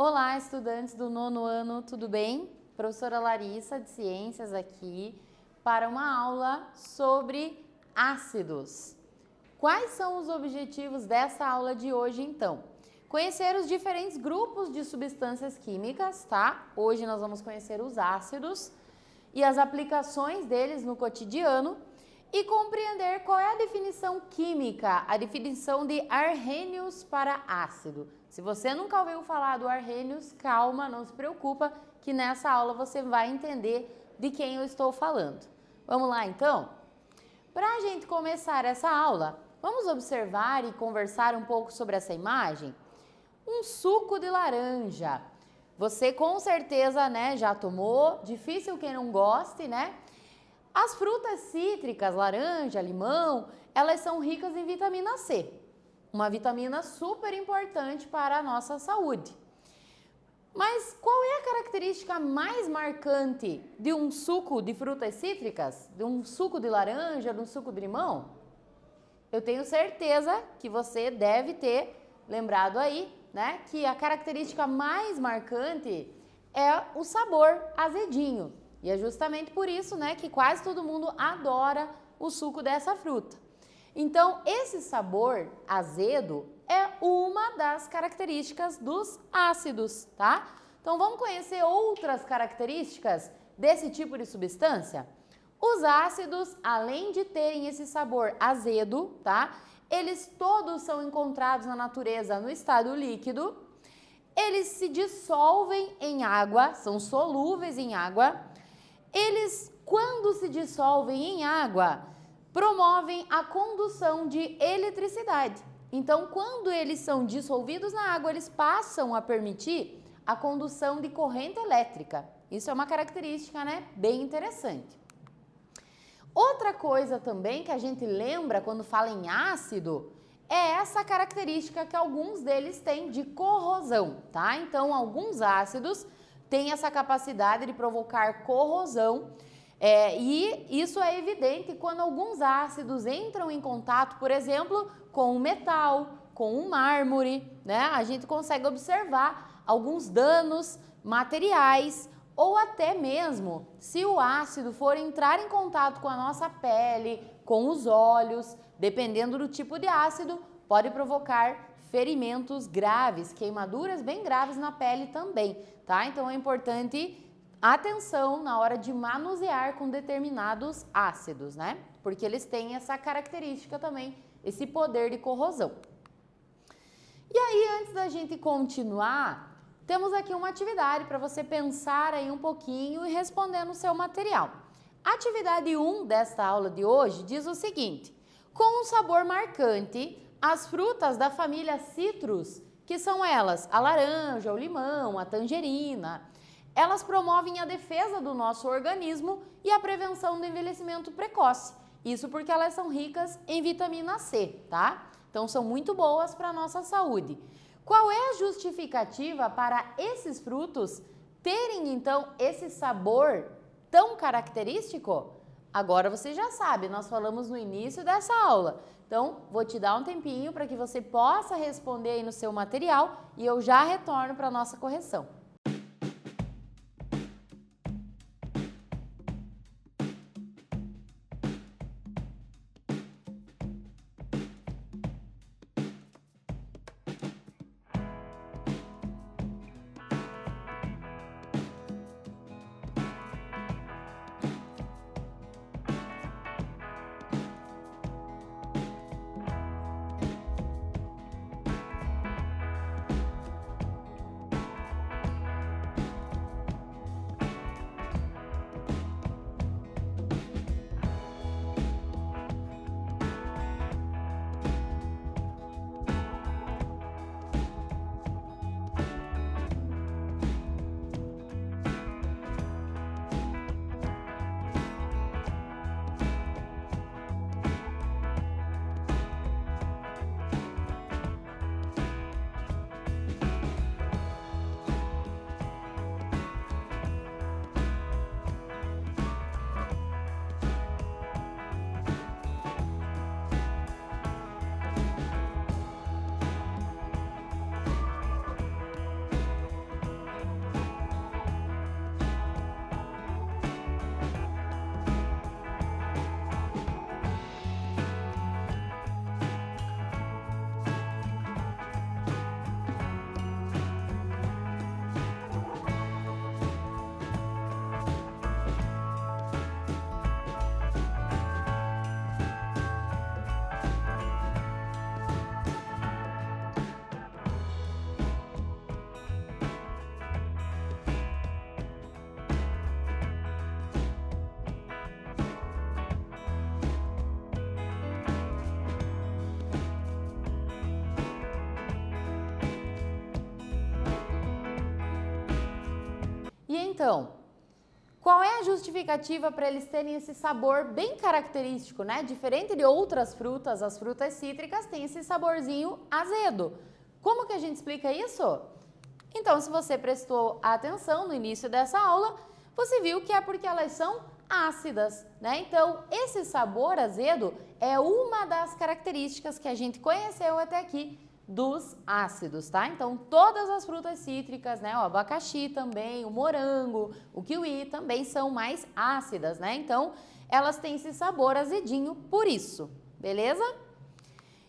Olá, estudantes do 9º ano, tudo bem? Professora Larissa de Ciências aqui para uma aula sobre ácidos. Quais são os objetivos dessa aula de hoje, então? Conhecer os diferentes grupos de substâncias químicas, tá? Hoje nós vamos conhecer os ácidos e as aplicações deles no cotidiano e compreender qual é a definição química, a definição de Arrhenius para ácido. Se você nunca ouviu falar do Arrhenius, calma, não se preocupa, que nessa aula você vai entender de quem eu estou falando. Vamos lá, então? Para a gente começar essa aula, vamos observar e conversar um pouco sobre essa imagem? Um suco de laranja. Você com certeza, né, já tomou, difícil quem não goste, né? As frutas cítricas, laranja, limão, elas são ricas em vitamina C, uma vitamina super importante para a nossa saúde. Mas qual é a característica mais marcante de um suco de frutas cítricas, de um suco de laranja, de um suco de limão? Eu tenho certeza que você deve ter lembrado aí, né, que a característica mais marcante é o sabor azedinho. E é justamente por isso, né, que quase todo mundo adora o suco dessa fruta. Então, esse sabor azedo é uma das características dos ácidos, tá? Então, vamos conhecer outras características desse tipo de substância? Os ácidos, além de terem esse sabor azedo, tá? Eles todos são encontrados na natureza no estado líquido. Eles se dissolvem em água, são solúveis em água. Eles, quando se dissolvem em água, promovem a condução de eletricidade. Então, quando eles são dissolvidos na água, eles passam a permitir a condução de corrente elétrica. Isso é uma característica, né, bem interessante. Outra coisa também que a gente lembra quando fala em ácido é essa característica que alguns deles têm de corrosão, tá? Então, alguns ácidos têm essa capacidade de provocar corrosão e isso é evidente quando alguns ácidos entram em contato, por exemplo, com o metal, com o mármore, né? A gente consegue observar alguns danos materiais ou até mesmo se o ácido for entrar em contato com a nossa pele, com os olhos, dependendo do tipo de ácido, pode provocar ferimentos graves, queimaduras bem graves na pele também, tá? Então é importante atenção na hora de manusear com determinados ácidos, né? Porque eles têm essa característica também, esse poder de corrosão. E aí, antes da gente continuar, temos aqui uma atividade para você pensar aí um pouquinho e responder no seu material. A atividade 1 desta aula de hoje diz o seguinte: com um sabor marcante, as frutas da família citrus, que são elas a laranja, o limão, a tangerina, elas promovem a defesa do nosso organismo e a prevenção do envelhecimento precoce. Isso porque elas são ricas em vitamina C, tá? Então são muito boas para a nossa saúde. Qual é a justificativa para esses frutos terem então esse sabor tão característico? Agora você já sabe, nós falamos no início dessa aula. Então, vou te dar um tempinho para que você possa responder aí no seu material e eu já retorno para a nossa correção. E então, qual é a justificativa para eles terem esse sabor bem característico, né? Diferente de outras frutas, as frutas cítricas têm esse saborzinho azedo. Como que a gente explica isso? Então, se você prestou atenção no início dessa aula, você viu que é porque elas são ácidas, né? Então, esse sabor azedo é uma das características que a gente conheceu até aqui dos ácidos, tá? Então, todas as frutas cítricas, né? O abacaxi também, o morango, o kiwi também são mais ácidas, né? Então, elas têm esse sabor azedinho por isso, beleza?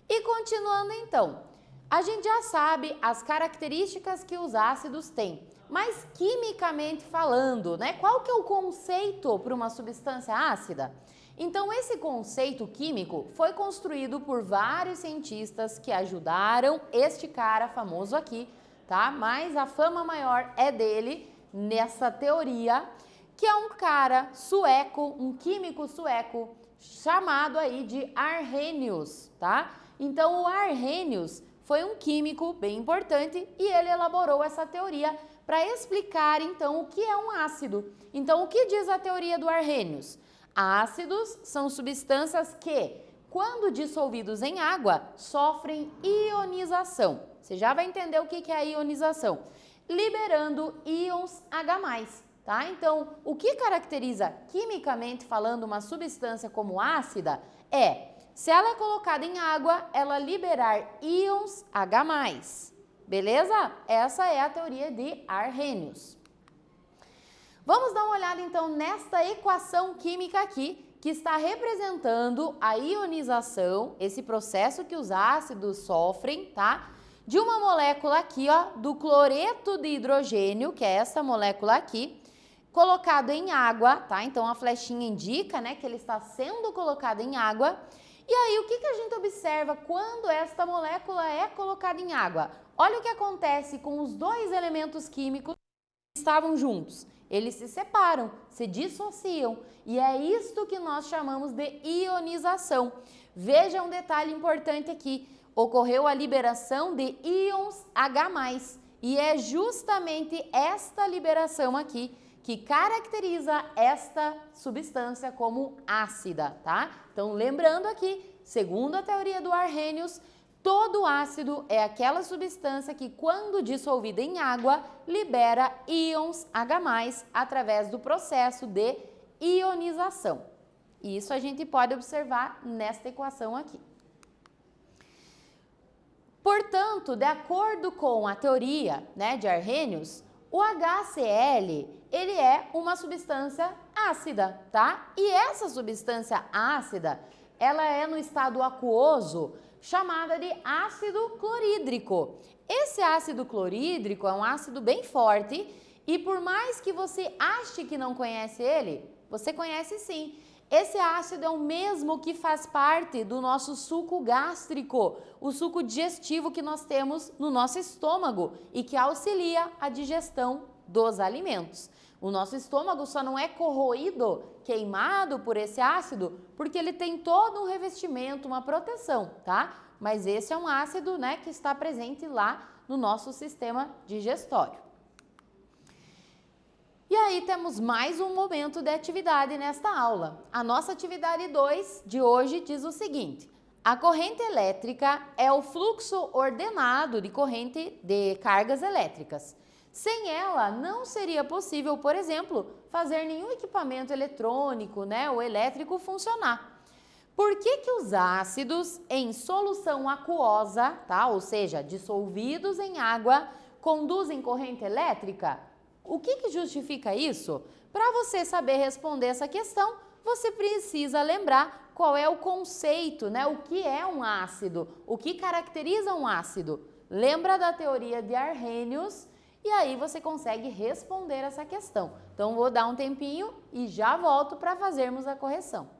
E continuando então, a gente já sabe as características que os ácidos têm, mas quimicamente falando, né? Qual que é o conceito para uma substância ácida? Então, esse conceito químico foi construído por vários cientistas que ajudaram este cara famoso aqui, tá? Mas a fama maior é dele nessa teoria, que é um cara sueco, um químico sueco, chamado aí de Arrhenius, tá? Então, o Arrhenius foi um químico bem importante e ele elaborou essa teoria para explicar, então, o que é um ácido. Então, o que diz a teoria do Arrhenius? Ácidos são substâncias que, quando dissolvidos em água, sofrem ionização. Você já vai entender o que é a ionização. Liberando íons H+, tá? Então, o que caracteriza quimicamente falando uma substância como ácida é, se ela é colocada em água, ela liberar íons H+. Beleza? Essa é a teoria de Arrhenius. Vamos dar uma olhada então nesta equação química aqui, que está representando a ionização, esse processo que os ácidos sofrem, tá? De uma molécula aqui, ó, do cloreto de hidrogênio, que é essa molécula aqui, colocado em água, tá? Então a flechinha indica, né, que ele está sendo colocado em água. E aí, o que a gente observa quando esta molécula é colocada em água? Olha o que acontece com os dois elementos químicos que estavam juntos. Eles se separam, se dissociam, e é isto que nós chamamos de ionização. Veja um detalhe importante aqui, ocorreu a liberação de íons H+, e é justamente esta liberação aqui que caracteriza esta substância como ácida, tá? Então, lembrando aqui, segundo a teoria do Arrhenius, todo ácido é aquela substância que, quando dissolvida em água, libera íons H+, através do processo de ionização. E isso a gente pode observar nesta equação aqui. Portanto, de acordo com a teoria, né, de Arrhenius, o HCl, ele é uma substância ácida, tá? E essa substância ácida, ela é no estado aquoso, chamada de ácido clorídrico. Esse ácido clorídrico é um ácido bem forte e por mais que você ache que não conhece ele, você conhece sim. Esse ácido é o mesmo que faz parte do nosso suco gástrico, o suco digestivo que nós temos no nosso estômago e que auxilia a digestão dos alimentos. O nosso estômago só não é corroído, queimado por esse ácido, porque ele tem todo um revestimento, uma proteção, tá? Mas esse é um ácido, né, que está presente lá no nosso sistema digestório. E aí temos mais um momento de atividade nesta aula. A nossa atividade 2 de hoje diz o seguinte: a corrente elétrica é o fluxo ordenado de corrente de cargas elétricas. Sem ela, não seria possível, por exemplo, fazer nenhum equipamento eletrônico, né, ou elétrico funcionar. Por que os ácidos em solução aquosa, tá, ou seja, dissolvidos em água, conduzem corrente elétrica? O que justifica isso? Para você saber responder essa questão, você precisa lembrar qual é o conceito, né, o que é um ácido, o que caracteriza um ácido. Lembra da teoria de Arrhenius? E aí você consegue responder essa questão. Então, vou dar um tempinho e já volto para fazermos a correção.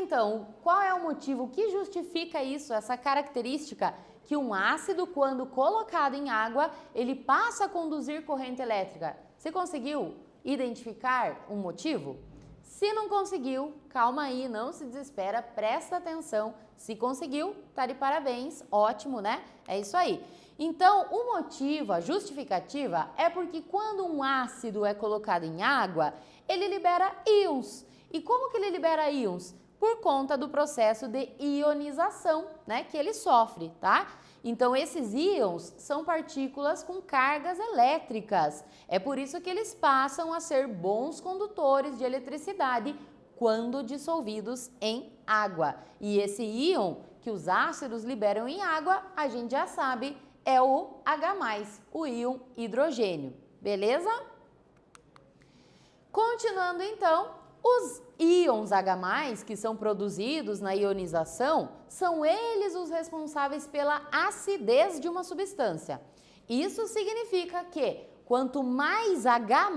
então, qual é o motivo que justifica isso, essa característica que um ácido, quando colocado em água, ele passa a conduzir corrente elétrica? Você conseguiu identificar um motivo? Se não conseguiu, calma aí, não se desespera, presta atenção. Se conseguiu, tá de parabéns, ótimo, né? É isso aí. Então, o motivo, a justificativa, é porque quando um ácido é colocado em água, ele libera íons. E como que ele libera íons? Por conta do processo de ionização, né, que ele sofre, tá? Então, esses íons são partículas com cargas elétricas. É por isso que eles passam a ser bons condutores de eletricidade quando dissolvidos em água. E esse íon que os ácidos liberam em água, a gente já sabe, é o H+, o íon hidrogênio. Beleza? Continuando então, os íons H+, que são produzidos na ionização, são eles os responsáveis pela acidez de uma substância. Isso significa que quanto mais H+,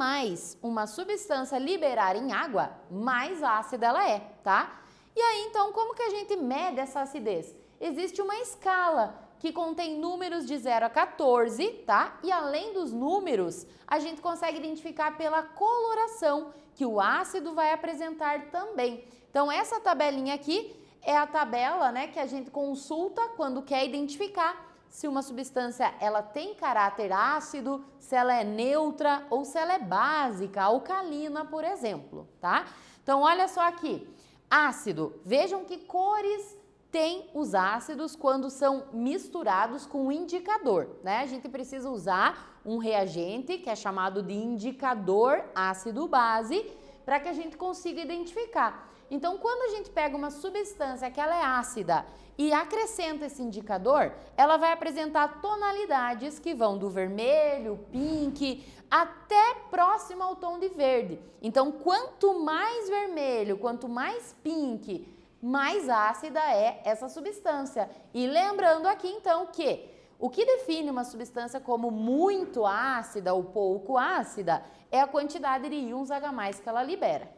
uma substância liberar em água, mais ácida ela é, tá? E aí, então, como que a gente mede essa acidez? Existe uma escala que contém números de 0 a 14, tá? E além dos números, a gente consegue identificar pela coloração que o ácido vai apresentar também. Então, essa tabelinha aqui é a tabela, né, que a gente consulta quando quer identificar se uma substância ela tem caráter ácido, se ela é neutra ou se ela é básica, alcalina, por exemplo, tá? Então, olha só aqui. Ácido, vejam que cores tem os ácidos quando são misturados com um indicador, né? A gente precisa usar um reagente que é chamado de indicador ácido-base para que a gente consiga identificar. Então, quando a gente pega uma substância que ela é ácida e acrescenta esse indicador, ela vai apresentar tonalidades que vão do vermelho, pink, até próximo ao tom de verde. Então, quanto mais vermelho, quanto mais pink, mais ácida é essa substância. E lembrando aqui então que o que define uma substância como muito ácida ou pouco ácida é a quantidade de íons H+ que ela libera.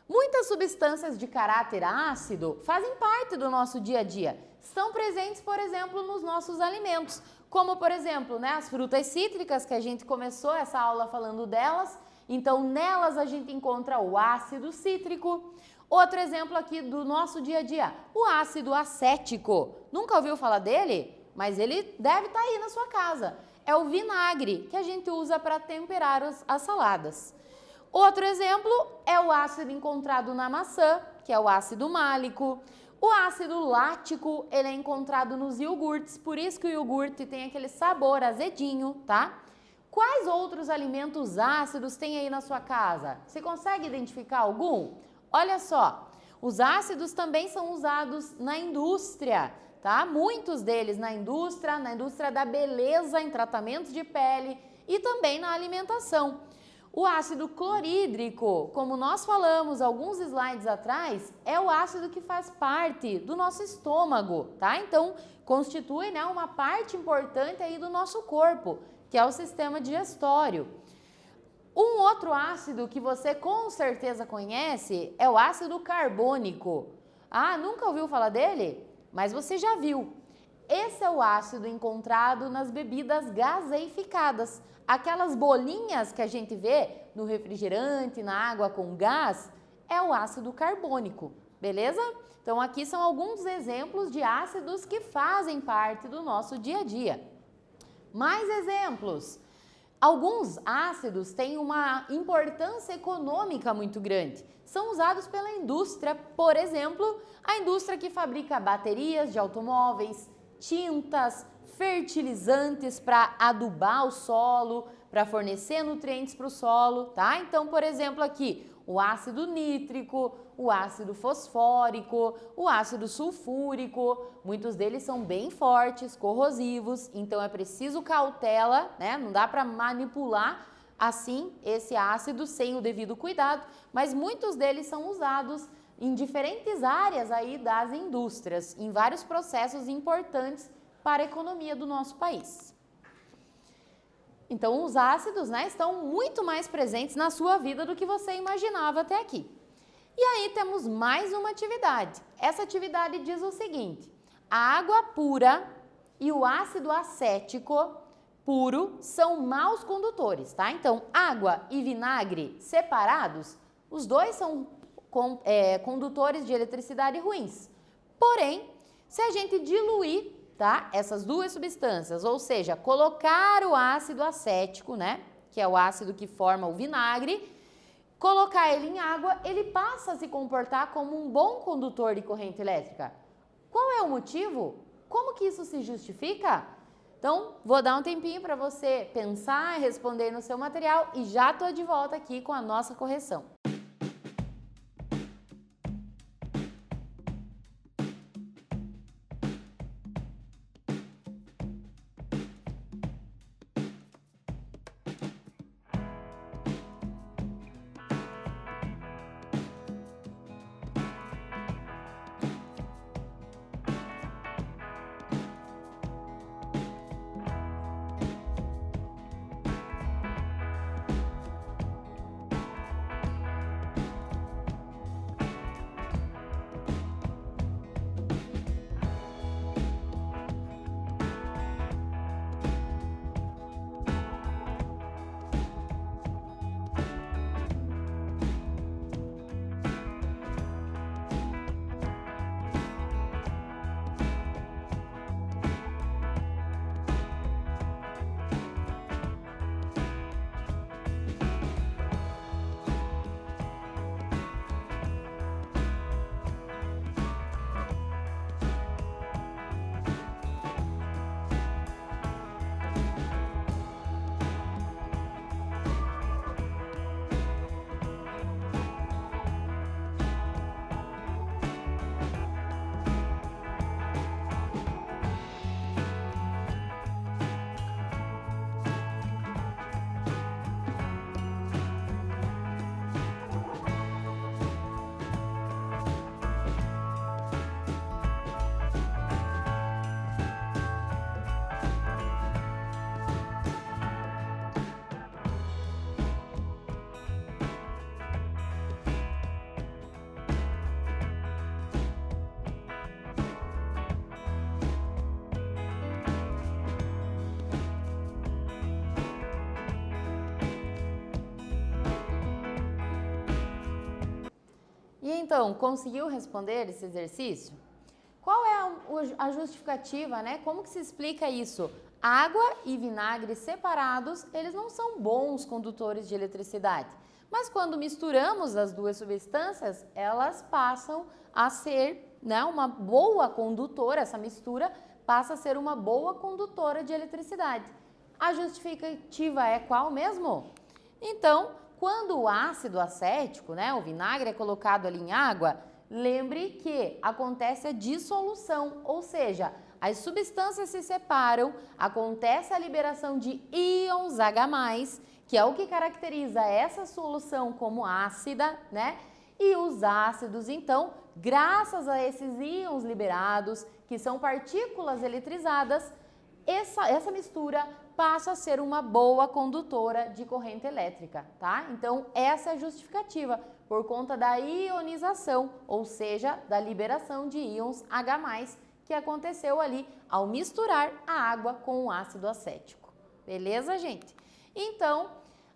Muitas substâncias de caráter ácido fazem parte do nosso dia a dia. Estão presentes, por exemplo, nos nossos alimentos, como por exemplo, né, as frutas cítricas que a gente começou essa aula falando delas. Então, nelas a gente encontra o ácido cítrico. Outro exemplo aqui do nosso dia a dia, o ácido acético. Nunca ouviu falar dele? Mas ele deve estar aí na sua casa. É o vinagre que a gente usa para temperar as saladas. Outro exemplo é o ácido encontrado na maçã, que é o ácido málico. O ácido lático, ele é encontrado nos iogurtes, por isso que o iogurte tem aquele sabor azedinho, tá? Quais outros alimentos ácidos tem aí na sua casa? Você consegue identificar algum? Olha só, os ácidos também são usados na indústria, tá? Muitos deles na indústria da beleza, em tratamentos de pele e também na alimentação. O ácido clorídrico, como nós falamos alguns slides atrás, é o ácido que faz parte do nosso estômago, tá? Então, constitui, né, uma parte importante aí do nosso corpo, que é o sistema digestório. Um outro ácido que você com certeza conhece é o ácido carbônico. Ah, nunca ouviu falar dele? Mas você já viu. Esse é o ácido encontrado nas bebidas gaseificadas. Aquelas bolinhas que a gente vê no refrigerante, na água com gás, é o ácido carbônico, beleza? Então aqui são alguns exemplos de ácidos que fazem parte do nosso dia a dia. Mais exemplos. Alguns ácidos têm uma importância econômica muito grande. São usados pela indústria, por exemplo, a indústria que fabrica baterias de automóveis, tintas, fertilizantes para adubar o solo, para fornecer nutrientes para o solo, tá? Então, por exemplo, aqui, o ácido nítrico, o ácido fosfórico, o ácido sulfúrico, muitos deles são bem fortes, corrosivos, então é preciso cautela, né? Não dá para manipular assim esse ácido sem o devido cuidado, mas muitos deles são usados em diferentes áreas aí das indústrias, em vários processos importantes para a economia do nosso país. Então, os ácidos, né, estão muito mais presentes na sua vida do que você imaginava até aqui. E aí temos mais uma atividade. Essa atividade diz o seguinte: a água pura e o ácido acético puro são maus condutores, tá? Então, água e vinagre separados, os dois são condutores de eletricidade ruins. Porém, se a gente diluir, tá, essas duas substâncias, ou seja, colocar o ácido acético, né, que é o ácido que forma o vinagre, colocar ele em água, ele passa a se comportar como um bom condutor de corrente elétrica. Qual é o motivo? Como que isso se justifica? Então, vou dar um tempinho para você pensar e responder no seu material e já estou de volta aqui com a nossa correção. E então, conseguiu responder esse exercício? Qual é a justificativa, né? Como que se explica isso? Água e vinagre separados, eles não são bons condutores de eletricidade. Mas quando misturamos as duas substâncias, elas passam a ser, né, uma boa condutora, essa mistura passa a ser uma boa condutora de eletricidade. A justificativa é qual mesmo? Então, quando o ácido acético, né, o vinagre é colocado ali em água, lembre que acontece a dissolução, ou seja, as substâncias se separam, acontece a liberação de íons H+, que é o que caracteriza essa solução como ácida, né? E os ácidos, então, graças a esses íons liberados, que são partículas eletrizadas, essa mistura passa a ser uma boa condutora de corrente elétrica, tá? Então, essa é a justificativa, por conta da ionização, ou seja, da liberação de íons H+, que aconteceu ali ao misturar a água com o ácido acético. Beleza, gente? Então,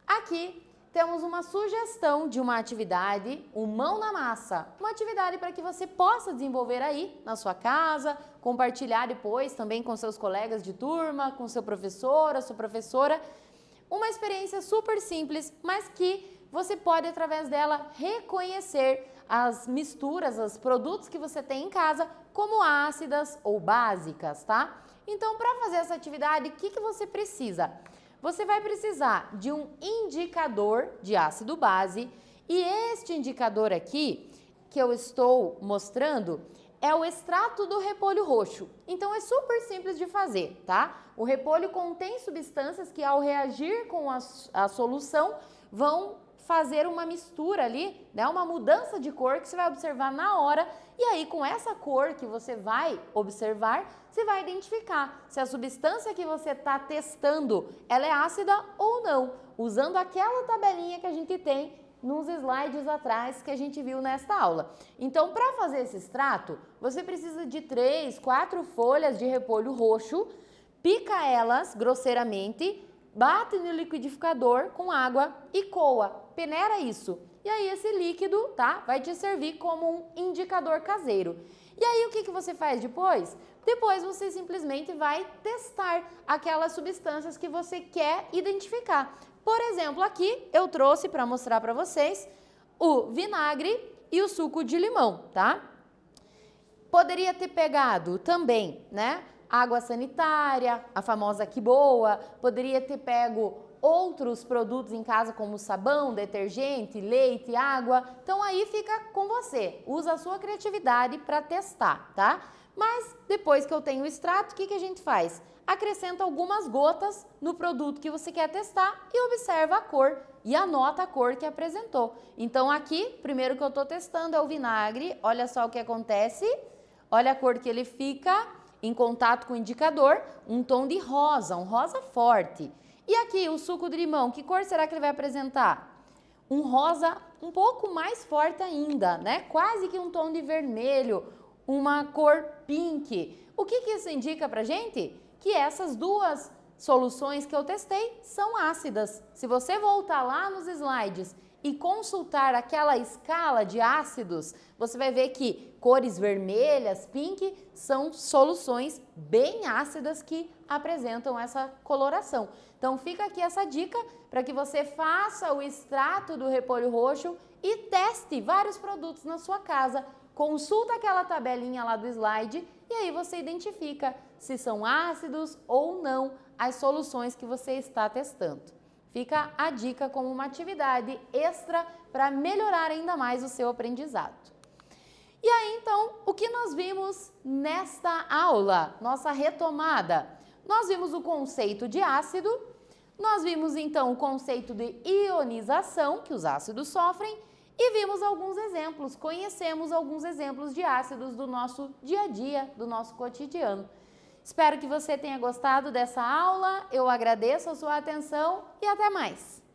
aqui temos uma sugestão de uma atividade, o Mão na Massa. Uma atividade para que você possa desenvolver aí na sua casa, compartilhar depois também com seus colegas de turma, com seu professor, a sua professora. Uma experiência super simples, mas que você pode, através dela, reconhecer as misturas, os produtos que você tem em casa como ácidas ou básicas, tá? Então, para fazer essa atividade, o que você precisa? Você vai precisar de um indicador de ácido base e este indicador aqui que eu estou mostrando é o extrato do repolho roxo. Então é super simples de fazer, tá? O repolho contém substâncias que ao reagir com a solução vão fazer uma mistura ali, né? Uma mudança de cor que você vai observar na hora e aí com essa cor que você vai observar, você vai identificar se a substância que você está testando, ela é ácida ou não, usando aquela tabelinha que a gente tem nos slides atrás que a gente viu nesta aula. Então, para fazer esse extrato, você precisa de 3, 4 folhas de repolho roxo, pica elas grosseiramente, bate no liquidificador com água e coa, peneira isso. E aí esse líquido, tá, vai te servir como um indicador caseiro. E aí o que você faz depois? Depois você simplesmente vai testar aquelas substâncias que você quer identificar. Por exemplo, aqui eu trouxe para mostrar para vocês o vinagre e o suco de limão, tá? Poderia ter pegado também, né? Água sanitária, a famosa Que Boa, poderia ter pego outros produtos em casa como sabão, detergente, leite, água. Então aí fica com você, usa a sua criatividade para testar, tá? Mas depois que eu tenho o extrato, o que a gente faz? Acrescenta algumas gotas no produto que você quer testar e observa a cor e anota a cor que apresentou. Então aqui, primeiro que eu estou testando é o vinagre, olha só o que acontece, olha a cor que ele fica em contato com o indicador, um tom de rosa, um rosa forte. E aqui o suco de limão, que cor será que ele vai apresentar? Um rosa um pouco mais forte ainda, né? Quase que um tom de vermelho, uma cor pink. O que isso indica pra gente? Que essas duas soluções que eu testei são ácidas. Se você voltar lá nos slides e consultar aquela escala de ácidos, você vai ver que cores vermelhas, pink, são soluções bem ácidas que apresentam essa coloração. Então fica aqui essa dica para que você faça o extrato do repolho roxo e teste vários produtos na sua casa. Consulta aquela tabelinha lá do slide e aí você identifica se são ácidos ou não as soluções que você está testando. Fica a dica como uma atividade extra para melhorar ainda mais o seu aprendizado. E aí, então, o que nós vimos nesta aula, nossa retomada? Nós vimos o conceito de ácido, nós vimos, então, o conceito de ionização que os ácidos sofrem e vimos alguns exemplos, conhecemos alguns exemplos de ácidos do nosso dia a dia, do nosso cotidiano. Espero que você tenha gostado dessa aula, eu agradeço a sua atenção e até mais!